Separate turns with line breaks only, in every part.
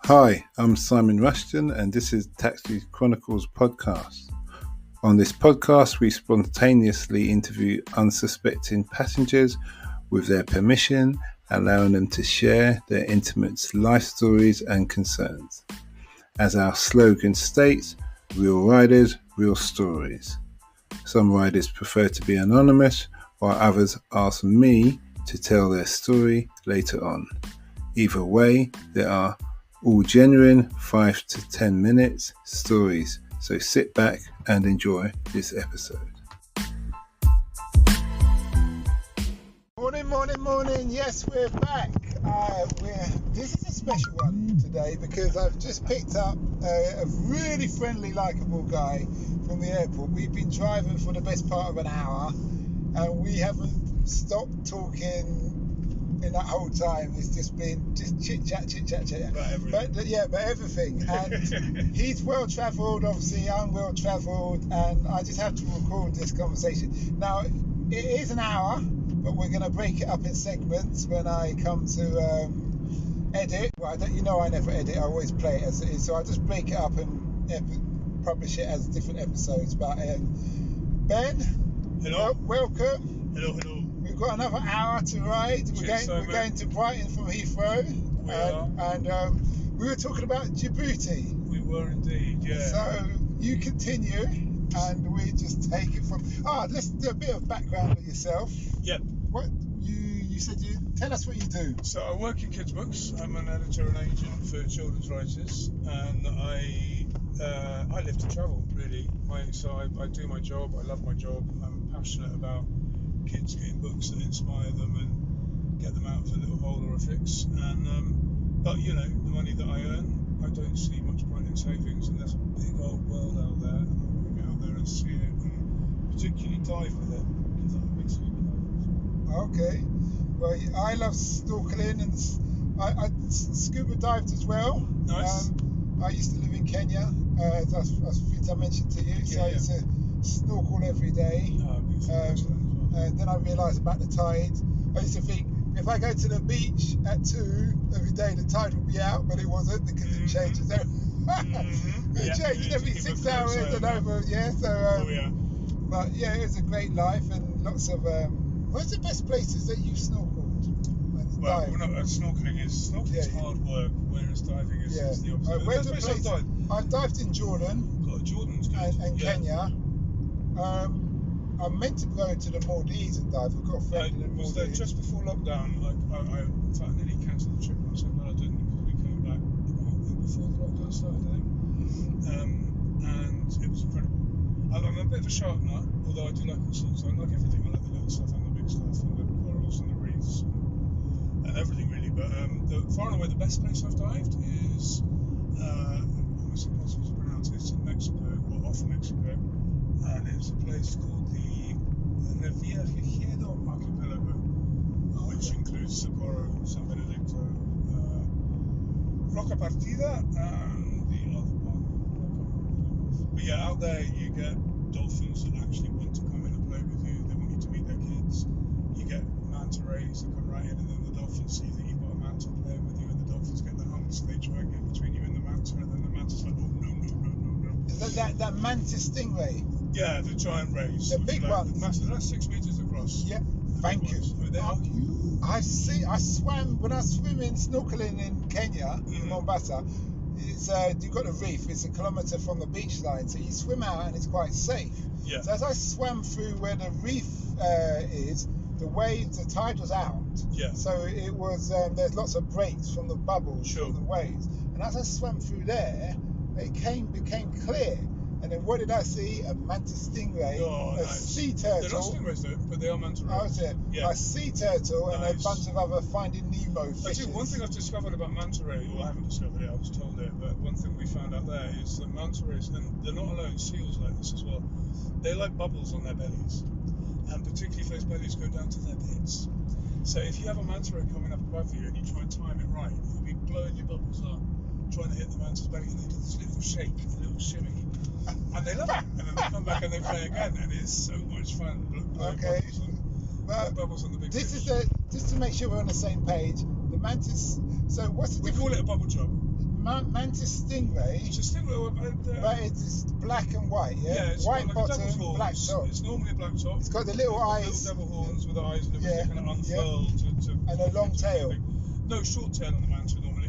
Hi, I'm Simon Rushton and this is Taxi Chronicles podcast. On this podcast, we spontaneously interview unsuspecting passengers with their permission, allowing them to share their intimate life stories and concerns. As our slogan states, real riders, real stories. Some riders prefer to be anonymous, while others ask me to tell their story later on. Either way, there are all genuine 5 to 10 minutes stories, so sit back and enjoy this episode. Morning. Yes, we're back. This is a special one today because I've just picked up a really friendly, likeable guy from the airport. We've been driving for the best part of an hour and we haven't stopped talking in that whole time. It's just been chit chat about everything. About everything. And he's well travelled, obviously I'm well travelled, and I just have to record this conversation. Now it is an hour, but we're going to break it up in segments when I come to edit. Well, I never edit, I always play it as it is, so I just break it up and publish it as different episodes. But Ben,
hello.
Welcome.
Hello.
We've got another hour to ride. We're going to Brighton from Heathrow. And we were talking about Djibouti.
We were indeed, yeah.
So you continue and we just take it from... let's do a bit of background of yourself.
Yep.
What you said tell us what you do.
So I work in kids books. I'm an editor and agent for children's writers, and I live to travel, really. I do my job. I love my job. I'm passionate about kids getting books that inspire them and get them out of a little hole or a fix. And but the money that I earn, I don't see much point in savings, and there's a big old world out there, and I want to get out there and see it, and particularly dive with it, because I'm a big scuba diver.
Okay. Well, I love snorkeling, and I scuba dived as well.
Nice.
I used to live in Kenya, as I mentioned to you, so I used to snorkel every day. And then I realised about the tide. I used to think, if I go to the beach at 2 every day, the tide would be out, but it wasn't, because it changes it changes every 6 hours and over, But yeah, it was a great life, and lots of... where's the best places that you've snorkeled?
Well, snorkeling is hard work, whereas diving is the opposite.
Where's the place? I've dived in Jordan.
Jordan's good.
And Kenya. I'm meant to go to the Maldives and dive. I've got a friend in the Maldives.
Was just before lockdown? I nearly cancelled the trip. I'm so glad I didn't, because we came back before the lockdown started, I think. And it was incredible. I'm a bit of a shark nut, although I do like all sorts. I like everything. I like the little stuff and the big stuff and the corals and the reefs and everything, really. But far and away the best place I've dived is almost impossible to pronounce. It's in Mexico, or off Mexico, and it's a place called the Revillagigedo Archipelago, which includes Socorro, San Benedicto, Roca Partida, and the other one. But yeah, out there you get dolphins that actually want to come in and play with you. They want you to meet their kids. You get manta rays that come right in, and then the dolphins see that you've got a manta playing with you, and the dolphins get the humps, so they try and get between you and the manta, and then the manta's like, oh no.
Is that mantis stingray?
Yeah, the giant rays.
The big ones.
Massive, that's 6 meters across.
Yeah, thank you. I swam, when I was snorkeling in Kenya, in Mombasa, you've got a reef, it's 1 kilometre from the beach line, so you swim out and it's quite safe.
Yeah.
So as I swam through where the reef is, the tide was out.
Yeah.
So it was, there's lots of breaks from the bubbles from the waves. And as I swam through there, it became clear. And then what did I see? A mantis stingray, sea turtle.
They're not stingrays though, but they are manta rays.
Oh, is it?
Yeah.
A sea turtle and a bunch of other Finding Nemo fishes.
Actually, one thing I've discovered about manta ray, or I haven't discovered it, I was told it, but one thing we found out there is that manta rays, and they're not alone, seals like this as well, they like bubbles on their bellies. And particularly if those bellies go down to their pits. So if you have a manta ray coming up above you and you try and time it right, you'll be blowing your bubbles up, trying to hit the manta's belly, and they do this little shake, a little shimmy. And they love it, and then they come back and they play again, and it's so much fun.
Okay,
bubbles on the big
this
fish.
is just to make sure we're on the same page. The mantis. So what's the difference?
We call it a bubble chub.
mantis stingray.
It's a stingray,
but it's black and white, yeah?
Yeah, it's
white
got like
bottom,
a devil's
black
horns.
top.
It's normally a black top.
It's got the little eyes.
Little devil horns with eyes and everything,
Yeah,
kind of unfurled to
and a long tail.
No, short tail on the manta normally.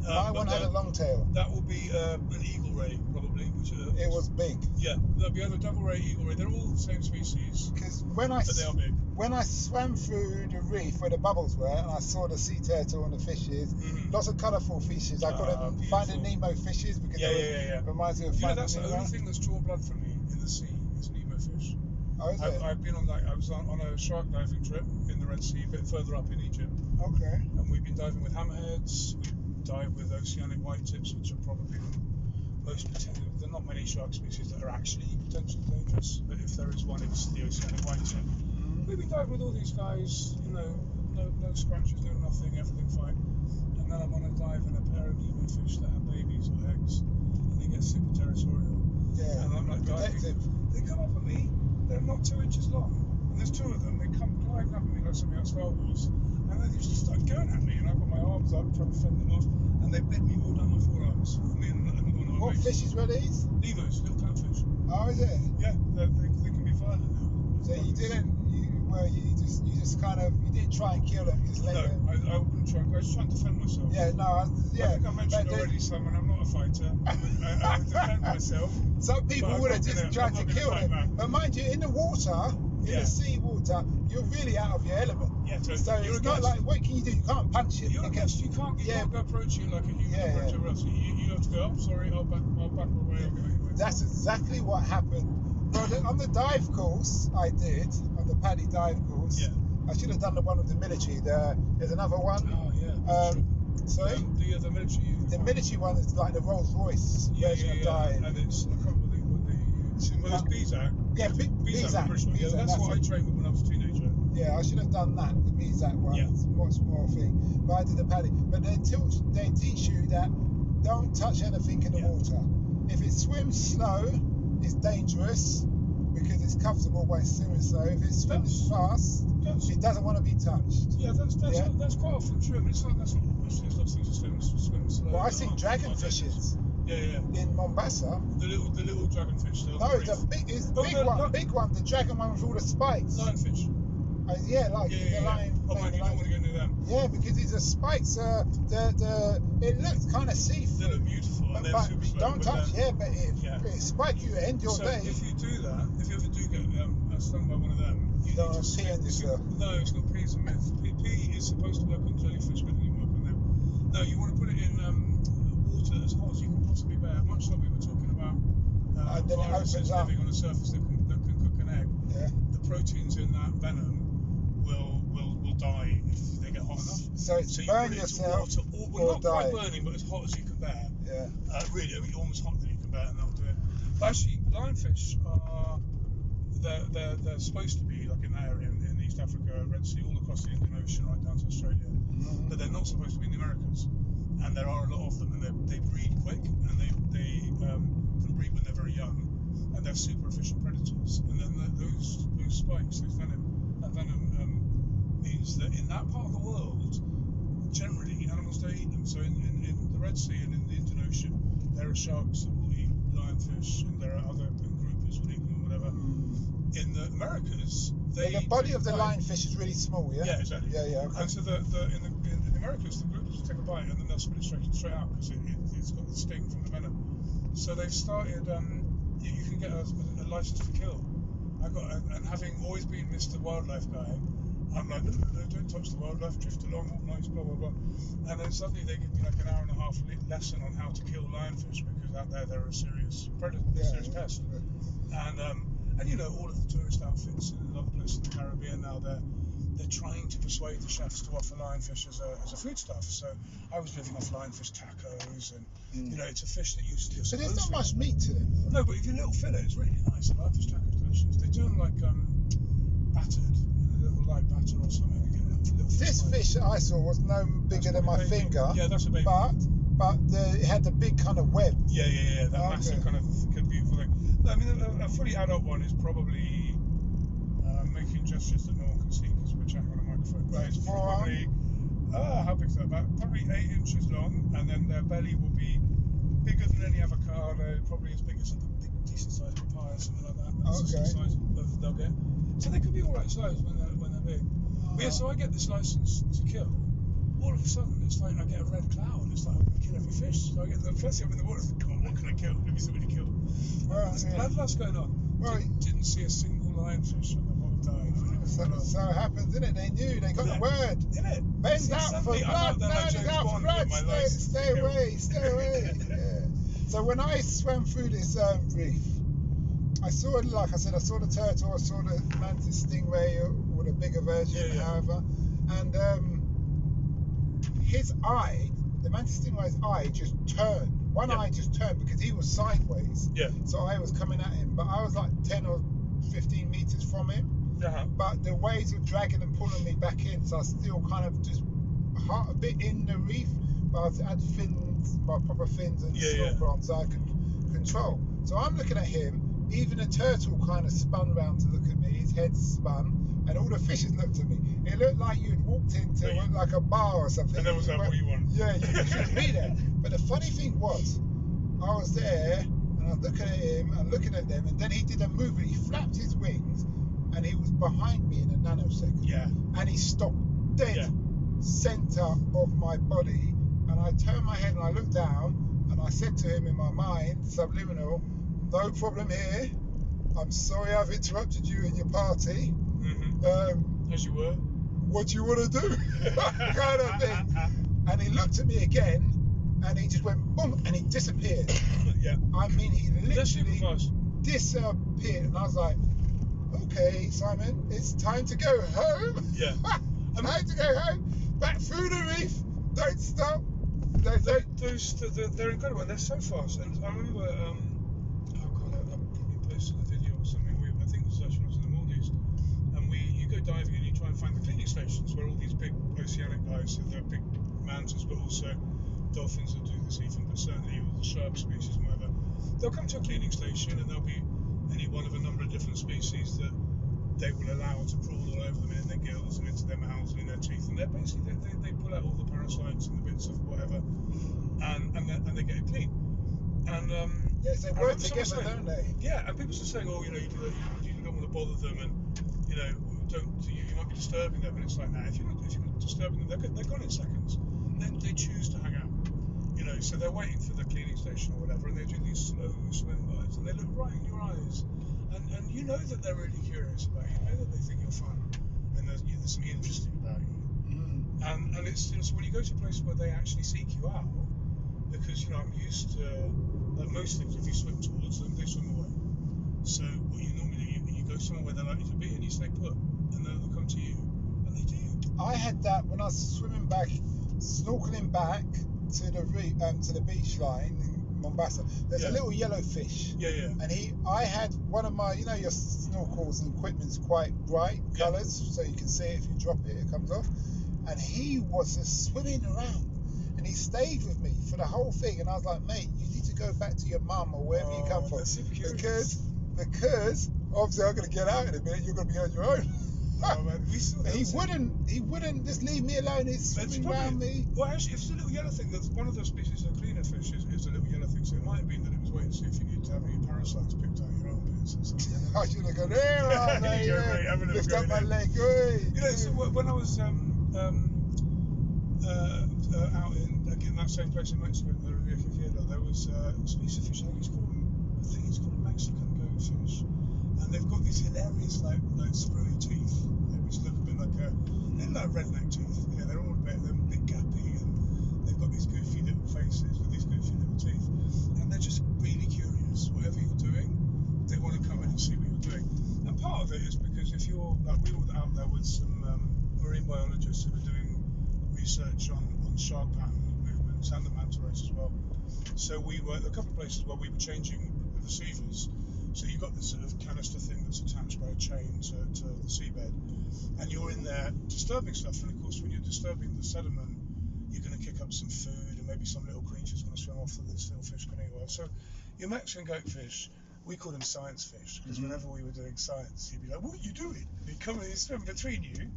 My one had a long tail.
That will be an eagle ray, probably. Which
it was big.
Yeah, there'll be either devil ray, eagle ray. They're all the same species.
Because
but they are big.
When I swam through the reef where the bubbles were, and I saw the sea turtle and the fishes, lots of colourful fishes. I call them Finding Nemo fishes because it reminds me of Finding Nemo.
That's the only thing that's drawn blood from me in the sea is Nemo fish.
Oh, is it?
I've been on I was on a shark diving trip in the Red Sea, a bit further up in Egypt.
Okay.
And we've been diving with hammerheads. We dive with oceanic whitetips, which are probably the most potential. There are not many shark species that are actually potentially dangerous, but if there is one, it's the oceanic whitetip. We've been diving with all these guys, no scratches, no nothing, everything fine. And then I'm on a dive in a pair of Nemo fish that have babies or eggs, and they get super territorial.
Yeah.
And I'm like diving. They come up at me. They're not 2 inches long, and there's 2 of them. They come gliding up at me like something out of Star Wars, and they just start going at me, and I've got my arms up trying to fend them off, and they bit me all down my forearms.
What fishes were these?
Nemos, little catfish.
Oh, is it?
Yeah, they can be violent now.
So you didn't try and kill them. You just let them.
I wouldn't try. I was trying to defend myself.
Yeah, no, yeah.
I think I mentioned already, Simon. I'm not a fighter. I would defend myself.
Some people would have just tried to kill them. But mind you, in the water, in the sea water, you're really out of your element.
Yeah, totally.
So it's not like, what can you do? You can't punch it.
You're a guest. You can't go approach it like a human approach a wrestler. You have to go, I'm sorry, I'll back away. I'll go anyway.
That's exactly what happened. Well, on the dive course I did, on the Paddy dive course, I should have done the one with the military. There's another one.
Oh, yeah.
Sorry?
The military.
The military one is like the Rolls Royce version of dive.
And it's, I can't remember what they use. Well, it's BZAC.
Yeah, BZAC.
Yeah, that's what I trained with when I was a teenager.
Yeah, I should have done that, the BZAC one.
Yeah.
It's much more thing. But I did the Paddy. But they teach you that don't touch anything in the water. If it swims slow, it's dangerous because it's comfortable while it's swimming slow. If it swims fast, it doesn't want to be touched.
Yeah, that's quite often true. I mean, that's not always. There's lots of things that swim slow.
Well, I've seen dragonfishes.
Yeah.
In Mombasa.
The little dragonfish.
No, it's a big one. The dragon one with all the spikes.
Lionfish.
The lion.
Oh man, you don't want to go near them.
Yeah, because it's the spikes. It looks kind of see-through.
They look beautiful, and they're super slow.
Don't touch. But if it spike you, end your day.
So if you do that, if you ever do get stung by one of them, you
don't
need to
pee on yourself.
No, it's not pee. It's a myth. Pee is supposed to work on jellyfish, but it doesn't work on them. No, you want to put it in water as hot as you can possibly bear. Much like we were talking about viruses living on a surface that can cook an egg.
Yeah.
The proteins in that venom will die if they get hot enough.
So burn yourself or
not
die.
quite burning, but as hot as you can bear.
Yeah.
Really, almost hotter than you can bear, and that'll do it. But actually, lionfish are they're supposed to be like in that area in East Africa, Red Sea, all across the Indian Ocean, right down to Australia. But they're not supposed to be in the Americas, and there are a lot of them, and they breed quick, and they can breed when they're very young, and they're super efficient predators. And then those spikes, that venom means that in that part of the world, generally animals don't eat them. So in the Red Sea and in the Indian Ocean, there are sharks that will eat lionfish, and there are other groupers will eat them, or whatever. In the Americas,
the body of the lionfish is really small, yeah?
Yeah, exactly.
Yeah, okay.
And so in the Americas, the groupers will take a bite and then they'll spit it straight out because it's got the sting from the venom. So they've started, you can get a license to kill. And having always been Mr. Wildlife guy, I'm like, no, don't touch the wildlife, drift along, all nice, blah, blah, blah. And then suddenly they give me like an hour and a half lesson on how to kill lionfish because out there they're a serious predator, serious pest. And you know, all of the tourist outfits in a lot of places in the Caribbean now, they're trying to persuade the chefs to offer lionfish as a foodstuff. So I was living off lionfish tacos, and you know, it's a fish that you're supposed to.
But there's not much meat to them.
No, but if you little fillet, it's really nice. The lionfish taco's delicious. They do them like battered, in a little light batter or something.
This fish that I saw was no bigger than my finger.
Yeah, that's a baby.
But it had the big kind of web.
Yeah. That massive kind of beautiful thing. No, I mean, a fully adult one is probably making gestures that no one can see because we're chatting on a microphone. But it's probably how big is that? About probably 8 inches long, and then their belly will be bigger than any avocado, probably as big as like a big decent sized papaya or something like that. That's the size they'll get. So they could be alright size when they're big. But yeah, so I get this license to kill. All of a sudden, it's like I get a red cloud. It's like I'm going to kill every fish. So I get the first thing I'm in the water. It's like, come on, what can I kill? Give me something to kill. There's bloodlust going on. Well, didn't see a single lionfish on the whole dive.
So it happens, isn't it? They knew. They got the word.
Innit?
Ben's out for blood. Man is out for blood. Stay away. Yeah. So when I swam through this reef, I saw, like I said, I saw the turtle, I saw the mantis stingray or the bigger version, however, and his eye, the mantis stingray's eye just turned. One eye just turned because he was sideways.
Yeah.
So I was coming at him, but I was like 10 or 15 meters from him. But the waves were dragging and pulling me back in, so I was still kind of just a bit in the reef, but I had fins, proper fins and snorkel on, so I could control. So I'm looking at him. Even a turtle kind of spun round to look at me. His head spun, and all the fishes looked at me. It looked like you'd walked into like a bar or something.
And that was what you wanted.
Yeah, you should be there. But the funny thing was, I was there, and I was looking at him and looking at them, and then he did a move, and he flapped his wings, and he was behind me in a nanosecond.
Yeah.
And he stopped dead center of my body, and I turned my head and I looked down, and I said to him in my mind, subliminal, no problem here. I'm sorry I've interrupted you in your party.
As you were.
What do you want to do? Kind of thing. And he looked at me again, and he just went boom, and he disappeared. I mean, he literally disappeared, and I was like, okay, Simon, it's time to go home. Time to go home. Back through the reef. Don't stop.
They're incredible, and they're so fast. And I remember, I probably posted a video or something. I think it was actually in the Maldives. And you go diving and you try and find the cleaning stations where all these big oceanic guys, they're big mantas, but also dolphins that do this even, but certainly all the shark species and whatever. They'll come to a cleaning station and there'll be any one of a number of different species that they will allow to crawl all over them in their gills and into their mouths and in their teeth, and they're basically they pull out all the parasites and the bits of whatever, and they get it clean. And
yes, they work together, don't they?
Yeah, and people are saying, oh, you don't want to bother them, and you might be disturbing them, and it's like, nah, if you're not disturbing them, they're gone in seconds. They choose to hang out, so they're waiting for the cleaning station or whatever, and they do these slow swim dives, and they look right in your eyes. And you know that they're really curious about you. You know that they think you're fun, and there's something interesting about you. And it's so when you go to a place where they actually seek you out, because I'm used to most things. If you swim towards them, they swim away. So what you normally do, you go somewhere where they're likely to be, and you stay put, and they'll come to you, and they do.
I had that when I was snorkeling back to the beach line in Mombasa. There's a little yellow fish. And I had one of my, your snorkels and equipment's quite bright colours, so you can see it. If you drop it, it comes off. And he was just swimming around, and he stayed with me for the whole thing. And I was like, mate, you need to go back to your mum or wherever you come from, because obviously I'm going to get out in a minute. You're going to be on your own. He wouldn't just leave me alone. He's swimming around me.
Well, actually, if it's a little yellow thing, that's one of those species of cleaner fish is a little yellow thing. So it might have been that it was waiting to see if you could have any parasites picked out your armpits or something.
I should have gone there. Lift up my leg.
So when I was out in that same place in Mexico, in the E04, there was a species of fish. I think it's called a Mexican goatfish. And they've got these hilarious like screwy teeth, which look a bit like redneck teeth. They're all they're a bit gappy, and they've got these goofy little faces with these goofy little teeth, and they're just really curious. Whatever you're doing, they want to come in and see what you're doing. And part of it is because if you're we were out there with some marine biologists who were doing research on shark pattern movements and the manta rays as well. So we were a couple of places where we were changing the receivers. So you've got this sort of canister thing that's attached by a chain to the seabed, and you're in there disturbing stuff. And of course, when you're disturbing the sediment, you're going to kick up some food, and maybe some little creature's going to swim off that this little fish can eat. So your Mexican goatfish we called him science fish, because whenever we were doing science, he'd be like, "What are you doing?" And he'd come and he'd swim between you,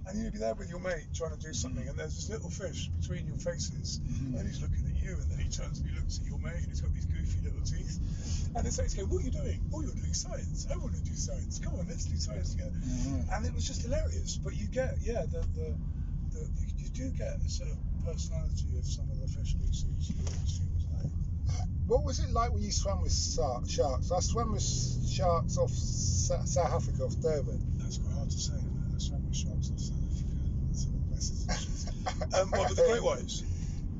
and you'd be there with your mate trying to do something, and there's this little fish between your faces, and he's looking at you, and then he turns and he looks at your mate, and he's got these goofy little teeth, and it's like, "What are you doing?" "Oh, you're doing science. I want to do science. Come on, let's do science together." And it was just hilarious. But you get, you do get a sort of personality of some of the fish species. It always feels like.
What was it like when you swam with sharks? I swam with sharks off South Africa, off Durban.
That's quite hard to say, isn't it? I swam with sharks off South Africa. That's a lot less. What with the great whites?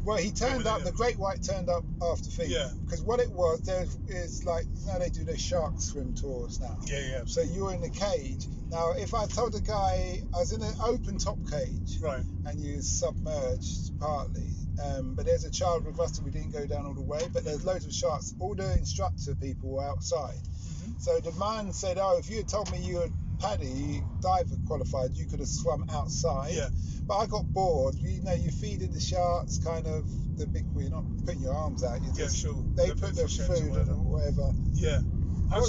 Well, he turned up. The great white turned up after feed.
Yeah.
Because what it was, is like, now they do their shark swim tours now.
Yeah.
So you're in the cage. Now, if I told a guy I was in an open top cage,
right,
and you submerged partly, but there's a child with us, and we didn't go down all the way. But there's loads of sharks. All the instructor people were outside. So the man said, "Oh, if you had told me you were Paddy, diver qualified, you could have swum outside."
Yeah.
But I got bored. You know, you're feeding the sharks, kind of the big. You're not putting your arms out. You just,
sure.
They put their food and whatever.
Yeah. I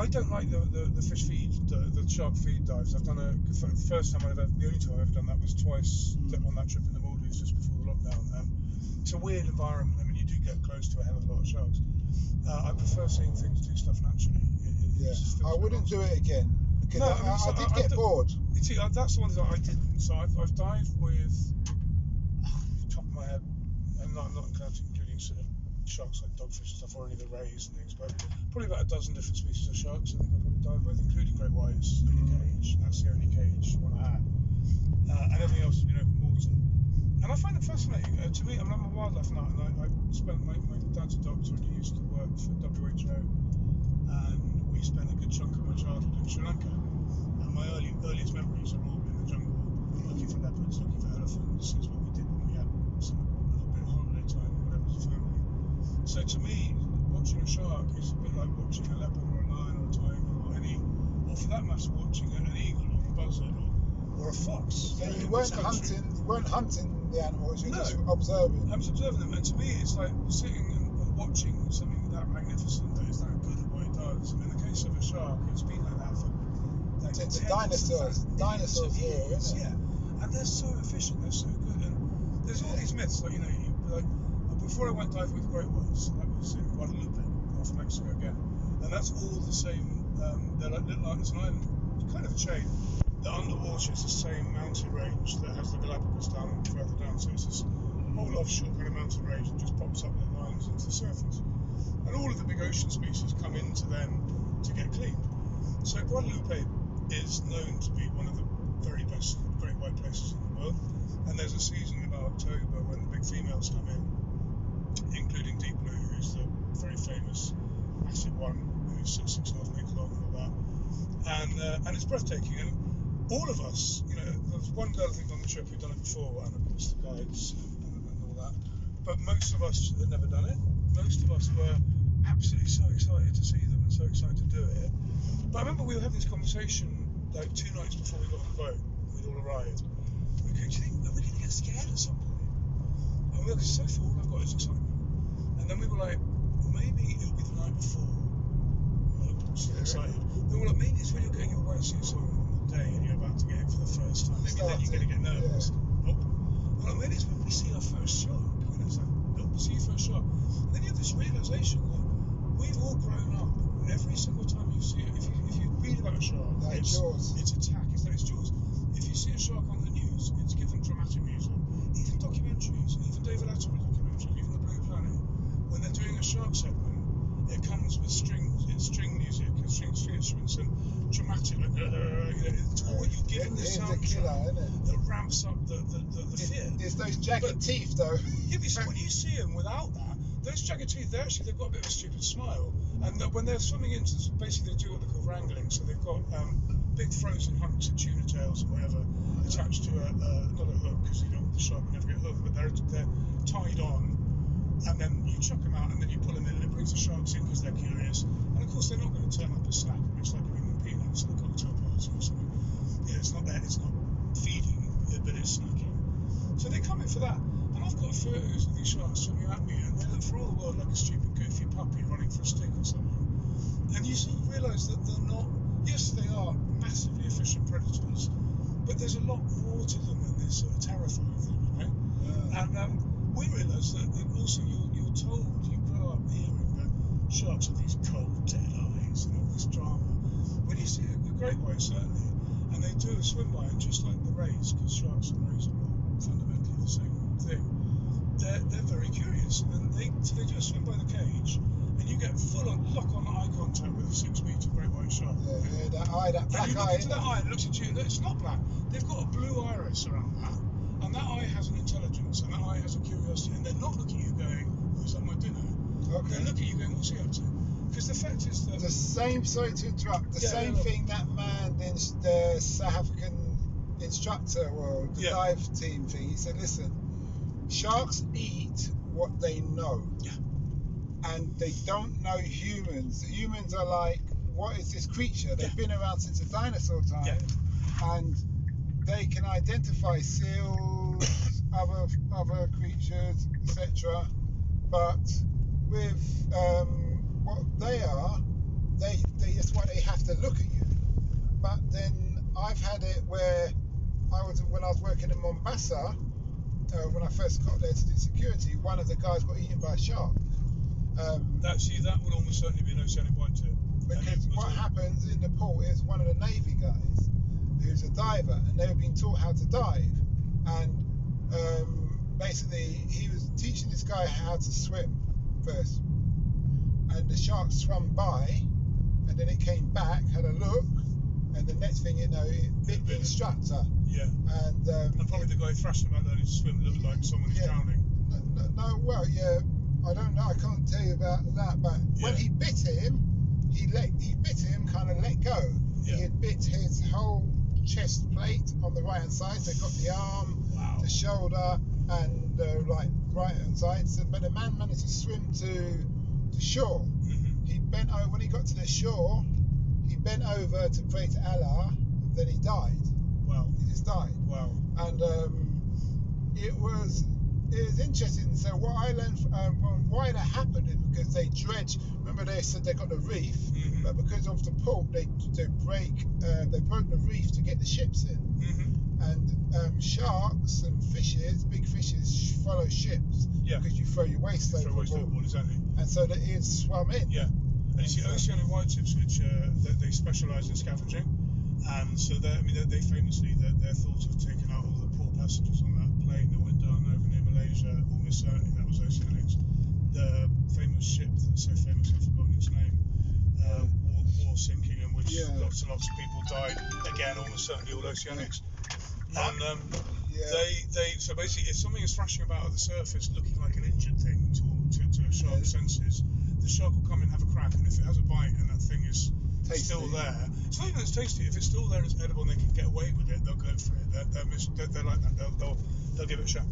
don't like the fish feed, the shark feed dives. I've done the only time I've ever done that was twice on that trip in the Maldives just before the lockdown. It's a weird environment. I mean, you do get close to a hell of a lot of sharks. I prefer seeing things do stuff naturally.
I wouldn't do it again because I did get bored.
You see, that's the one that I didn't. So I've dived with, top of my head, I'm not including sort of sharks like dogfish and stuff, or any of the rays and things, but probably about a dozen different species of sharks I think I've probably dived with, including great whites in the cage. That's the only cage one I had. And everything else has been open water. And I find it fascinating. To me, I'm a wildlife nut, and I spent my dad's a doctor, and he used to work for WHO, and we spent a good chunk of my childhood in Sri Lanka. And my earliest memories are all in the jungle, looking for leopards, looking for elephants. It's what we did when we had a little bit of holiday time or whatever as a family. So to me, watching a shark is a bit like watching a leopard or a lion or a tiger or for that matter, watching an eagle or a buzzard or a fox.
So you weren't hunting the animals, you're just observing.
I was observing them, and to me it's like sitting and watching something that magnificent that is that good at what it does. And in the case of a shark, it's been like that for
the dinosaurs here, isn't it?
Yeah, and they're so efficient, they're so good. And there's all these myths, like, before I went diving with great whites, that was in Guadalupe, off Mexico again, and that's all the same. They're like it's an island, kind of a chain. The underwater is the same mountain range that has the Galapagos down further down, so it's this whole offshore kind of mountain range that just pops up little islands into the surface. And all of the big ocean species come into them to get cleaned. So Guadalupe is known to be one of the very best great white places in the world. And there's a season in about October when the big females come in, including Deep Blue, who's the very famous massive one, who's 6.5 meters long and all that. And it's breathtaking. And all of us, there was one girl I think on the trip who'd done it before, and of course the guides and all that. But most of us had never done it. Most of us were absolutely so excited to see them and so excited to do it. But I remember we were having this conversation like 2 nights before we got on the boat. We'd all arrived. We go, do you think we're going to get scared at some point? And we were so full, all I've got is excitement. And then we were like, well, maybe it'll be the night before. So excited. Then we're like, maybe it's when you're getting your wetsuits on the day and you're about to get in for the first time. Maybe then you're going to get nervous. Yeah. Nope. We're like, maybe it's when we see our first shark. And it's like, nope, we see your first shark. And then you have this realization that we've all grown up. Every single time you see it, if you read about a shark, it's attack. It's Jaws. If you see a shark on the news, it's given dramatic music. Even documentaries, even David Attenborough documentaries, even The Blue Planet, when they're doing a shark segment, it comes with string music and string instruments and dramatic, it's all you're given this soundtrack that ramps up the fear.
It's those jagged teeth though.
Yeah, but when you see them without that, those jagged teeth, they've got a bit of a stupid smile. And when they're swimming into, basically they do what they call wrangling, so they've got big frozen hunks of tuna tails or whatever attached to not a hook, because the shark will never get hooked, but they're tied on. And then you chuck them out, and then you pull them in, and it brings the sharks in because they're curious. And of course, they're not going to turn up a snack. It's like giving them peanuts at a cocktail party or something. Yeah, it's not feeding, but it's snacking. So they come in for that. And I've got photos of these sharks swimming at me, and they look for all the world like a stupid, goofy puppy running for a stick or something. And you sort of realise that they're not. Yes, they are massively efficient predators, but there's a lot more to them than this sort of terrifying thing, you know.
Yeah.
And we realise that also you're told, you grow up hearing that sharks have these cold, dead eyes and all this drama. When you see a great white, certainly, and they do a swim by, and just like the rays, because sharks and rays are all fundamentally the same thing, they're very curious, and they do a swim by the cage, and you get full-on lock-on eye contact with a 6-metre great white shark.
Yeah, that eye, that black eye.
And you look into that eye, and it looks at you, and it's not black. They've got a blue iris around that, and that eye has an intelligence, and that eye has a curiosity, and they're not looking at you going, "Oh, is that my dinner?"
Okay.
They look at you going, "What's he up to?" Because the fact is that
the same. Sorry to interrupt. The same thing that man, the South African instructor or the dive team thing. He said, "Listen, sharks eat what they know, and they don't know humans. Humans are like, what is this creature? They've been around since the dinosaur time, and they can identify seals, other creatures, etc. But with what they are, that's why they have to look at you. But then I've had it where when I was working in Mombasa, when I first got there to do security, one of the guys got eaten by a shark.
That would almost certainly be an oceanic whitetail.
Because what happens in the port is one of the Navy guys, who's a diver, and they were being taught how to dive, and basically he was teaching this guy how to swim first, and the shark swam by, and then it came back, had a look, and the next thing you know, it bit the instructor.
Yeah.
And
probably the guy thrashing about learning to swim looked like someone who's drowning.
No, well, yeah, I don't know, I can't tell you about that, but when he bit him, he bit him, kind of let go. He had bit his whole chest plate on the right hand side, so got the arm, the shoulder, and right hand side. So, but the man managed to swim to shore. He bent over. When he got to the shore, he bent over to pray to Allah. Then he died.
Wow.
He just died.
Wow.
And it was interesting. So what I learned, why that happened is because they dredge. Remember they said they got the reef, but because of the port, they broke the reef to get the ships in. And sharks and fishes, big fishes, follow ships because you throw your waste overboard.
Exactly.
And so that it swam in.
Yeah. And you see, oceanic whitetips, which they specialise in scavenging, and so they famously they're thought to have taken out all the poor passengers on that plane that went down over near Malaysia. Almost certainly that was Oceanics. The famous ship that's so famous I've forgotten its name. War sinking, in which lots and lots of people died. Again, almost certainly all Oceanics. And so basically, if something is thrashing about at the surface, looking like an injured thing to a shark's senses, the shark will come and have a crack, and if it has a bite and that thing is still there, it's not even as tasty. If it's still there and it's edible and they can get away with it, they'll go for it. They're like that. They'll give it a shot.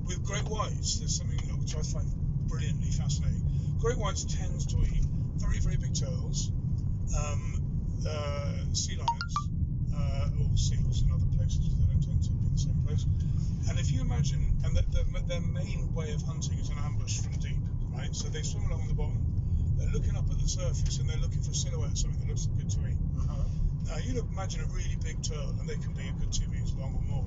With great whites, there's something which I find brilliantly fascinating. Great whites tends to eat very, very big turtles, sea lions, or seals in other places. They don't tend to be in the same place. And if you imagine, and their main way of hunting is an ambush from deep, right? So they swim along the bottom, they're looking up at the surface, and they're looking for a silhouette, something that looks good to eat. Now you imagine a really big turtle, and they can be a good 2 meters long or more.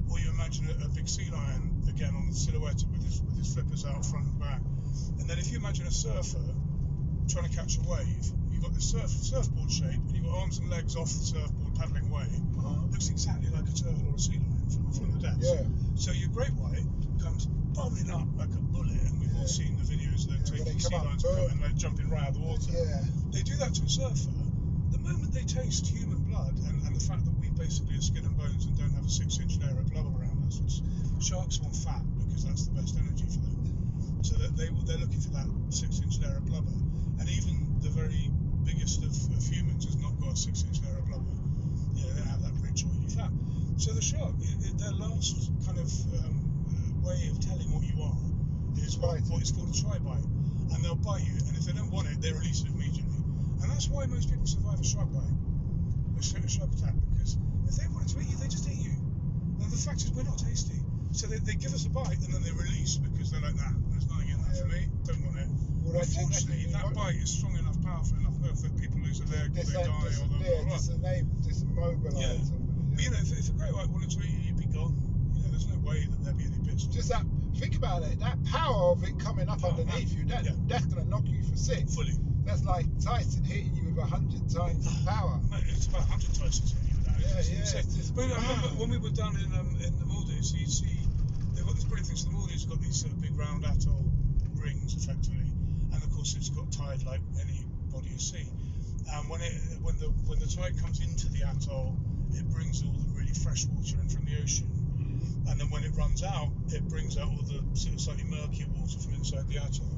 Or you imagine a big sea lion, again on the silhouette with his flippers out front and back. And then if you imagine a surfer trying to catch a wave, you've got this surfboard shape, and you've got arms and legs off the surfboard paddling away. Looks exactly like a turtle or a sea lion from the depths. So your great white comes bombing up like a bullet, and we've all seen the videos of them taking sea lions and they're jumping right out of the water. They do that to a surfer. The moment they taste human blood and the fact that we basically are skin and bones and don't have a 6-inch layer of blubber around us, which sharks want fat because that's the best energy for them. So that they're looking for that 6-inch layer of blubber. And even the very biggest of humans has not got a 6-inch layer of blubber. They don't have that rich oily fat. So the shark, their last kind of way of telling what you are is what is called a try-bite. And they'll bite you, and if they don't want it, they release it immediately. And that's why most people survive a shark bite, a shark attack, because if they wanted to eat you, they just eat you. And the fact is, we're not tasty. So they give us a bite, and then they release because they're like, nah, there's nothing in that for me, don't want it. Unfortunately, that bite is strong enough powerful enough that people lose a leg, or they die,
just immobilise somebody.
But if a great white wanted to eat you, you'd be gone. There's no way that there'd be any bits.
Just that. Think about it. That power of it coming up underneath you. That's gonna knock you for six.
Fully.
That's like Tyson hitting you with 100 times the power.
Mate, it's about 100 Tysons hitting you with that.
I
remember when we were down in the Maldives, you see they've got these brilliant things. The Maldives have got these sort of big round atoll rings, effectively, and of course it's got tide like any body of sea. And when the tide comes into the atoll, it brings all the really fresh water in from the ocean. And then when it runs out, it brings out all the sort of slightly murkier water from inside the atoll.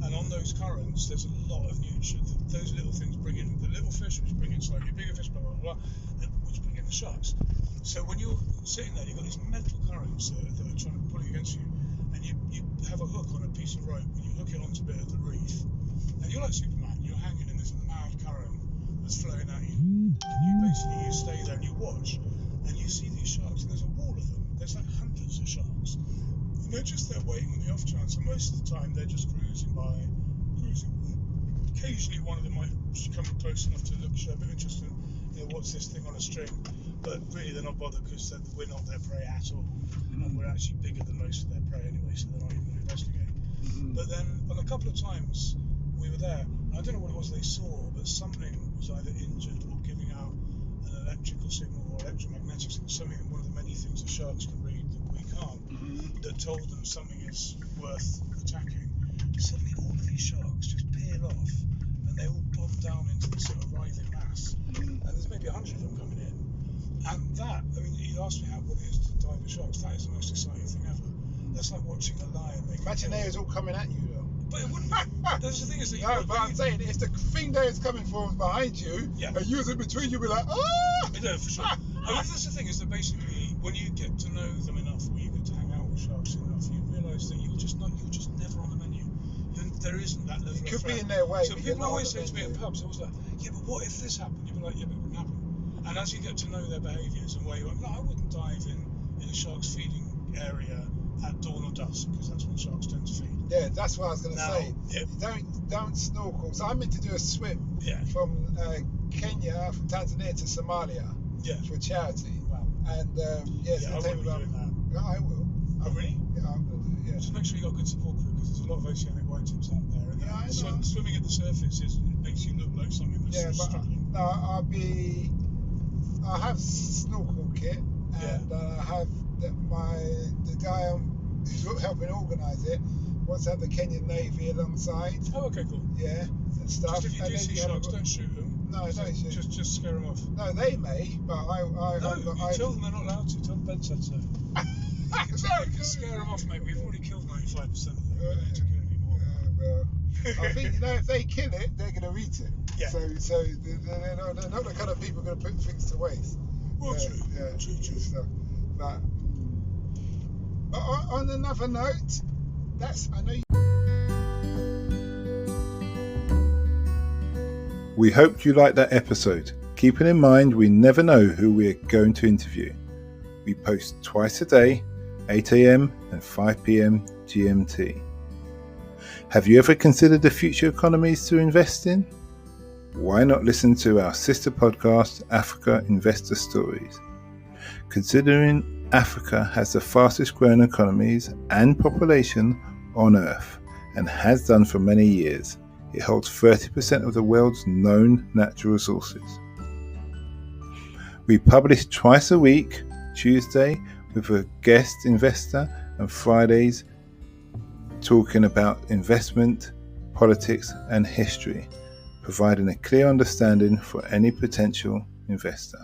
And on those currents, there's a lot of nutrients. Those little things bring in the little fish, which bring in slightly bigger fish, blah, blah, blah, which bring in the sharks. So when you're sitting there, you've got these mental currents that are trying to pull against you. And you have a hook on a piece of rope, and you hook it onto a bit of the reef. And you're like Superman, you're hanging in this mad current that's flowing at you. And you stay there and you watch. And you see these sharks, and there's a wall of them. There's like hundreds of sharks. And they're just there waiting on the off chance. And most of the time, they're just cruising by. Occasionally, one of them might come close enough to show a bit of interest in, what's this thing on a string? But really, they're not bothered because we're not their prey at all. And we're actually bigger than most of their prey anyway, so they're not even going to investigate. But then, on a couple of times, we were there. I don't know what it was they saw, but something was either injured or giving out an electrical signal or electromagnetic signal, something, one of the many things the sharks can read that we can't, that told them something is worth attacking. Suddenly all of these sharks just peel off and they all bomb down into this sort of writhing mass. And there's maybe 100 of them coming in. And that, you asked me what it is to dive with sharks, that is the most exciting thing ever. That's like watching a lion make
Imagine they was all coming at you though.
But it wouldn't. That's the thing is that you.
No, but I'm saying if the thing there is coming from behind you, and you're in between, you'll be like, ah!
No, for sure. That's the thing is that basically when you get to know them enough, or you get to hang out with sharks enough, you realise that you're just never on the menu. There isn't that level of
could
threat.
Be in their way.
So people always say to me at pubs, always like, yeah, but what if this happened? You'd be like, yeah, but it wouldn't happen. And as you get to know their behaviours and where you are, no, I wouldn't dive in a shark's feeding area at dawn or dusk because that's when sharks tend to feed.
Yeah, that's what I was going to say.
Yeah.
Don't snorkel. So I meant to do a swim from Kenya, from Tanzania to Somalia for charity.
Wow.
And it's going to take me about.
Yeah,
I will.
Oh, really?
Yeah, I'm going to do it.
Just make sure you got good support crew because there's a lot of oceanic white tips out there. And
I know.
Swimming at the surface makes you look like something that's struggling.
No, I have snorkel kit, and I have the guy who's helping organise it wants to have the Kenyan Navy alongside.
Oh, okay, cool.
Yeah, and stuff.
Just if you do see sharks, don't shoot them.
No, don't shoot.
Just scare them off.
No, they may, but I
tell them they're not allowed to. Tell them Ben said so. You can scare them off, mate. We've already killed 95% of them. We don't need to kill any more.
Well, I think if they kill it, they're going to eat it.
Yeah.
So they're not the kind of people going to put things to waste.
Well, true.
Yeah,
True.
Stuff. But on another note, I know.
We hope you liked that episode. Keeping in mind, we never know who we're going to interview. We post twice a day, 8 a.m. and 5 p.m. GMT. Have you ever considered the future economies to invest in? Why not listen to our sister podcast, Africa Investor Stories? Considering Africa has the fastest growing economies and population on Earth and has done for many years, it holds 30% of the world's known natural resources. We publish twice a week, Tuesday with a guest investor and Fridays talking about investment, politics and history, providing a clear understanding for any potential investor.